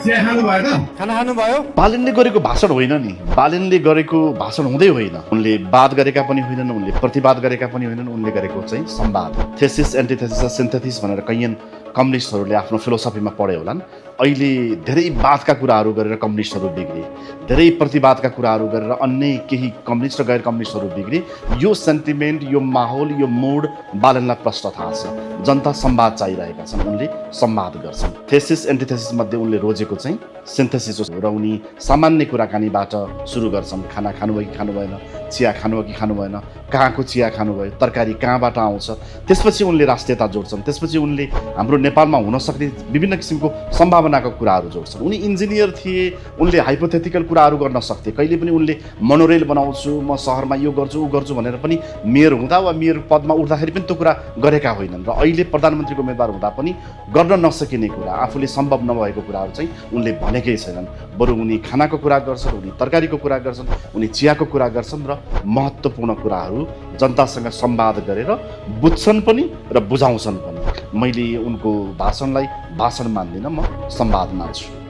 खाना खानुभयो? बालेनले गरेको भाषण होइन नि, बालेनले गरेको भाषण हुँदै होइन। उनले वाद गरेका पनि होइनन्, उनले प्रतिवाद गरेका पनि होइनन्, उनले गरेको चाहिँ संवाद। थेसिस एन्टिथेसिस र सिन्थेसिस भनेर कैयन कम्युनिस्टहरूले आफ्नो फिलोसफीमा पढे होलान्। अहिले धेरै वादका कुराहरू गरेर कम्युनिस्टहरू बिग्रे, धेरै प्रतिवादका कुराहरू गरेर अन्य केही कम्युनिस्ट र गैर कम्युनिस्टहरू बिग्रे। यो सेन्टिमेन्ट, यो माहौल, यो मुड बालेनलाई प्रष्ट थाहा छ। जनता संवाद चाहिरहेका छन्, उनले संवाद गर्छन्। थेसिस एन्टिथेसिस मध्ये उनले रोजेको चाहिँ सिन्थेसिस हो र उनी सामान्य कुराकानीबाट सुरु गर्छन्। खाना खानुभयो कि खानु भएन, चिया खानुभयो कि खानु भएन, कहाँको चिया खानुभयो, तरकारी कहाँबाट आउँछ। त्यसपछि उनले राष्ट्रियता जोड्छन्। त्यसपछि उनले हाम्रो नेपालमा हुन सक्ने विभिन्न किसिमको सम्भावनाका कुराहरू जोड्छन्। उनी इन्जिनियर थिए, उनले हाइपोथेटिकल कुराहरू गर्न सक्थे। कहिले पनि उनले मोनोरेल बनाउँछु, म सहरमा यो गर्छु ऊ गर्छु भनेर पनि मेयर हुँदा वा मेयर पदमा उठ्दाखेरि पनि त्यो कुरा गरेका होइनन्। र अहिले प्रधानमन्त्रीको उम्मेदवार हुँदा पनि गर्न नसकिने कुरा, आफूले सम्भव नभएको कुराहरू चाहिँ उनले भनेकै छैनन्। बरु उनी खानाको कुरा गर्छन्, उनी तरकारीको कुरा गर्छन्, उनी चियाको कुरा गर्छन् र महत्त्वपूर्ण कुराहरू जनतासँग संवाद गरेर बुझ्छन् पनि र बुझाउँछन् पनि। मैले उनको भाषणलाई भाषण मान्दिनँ, म संवाद मान्छु।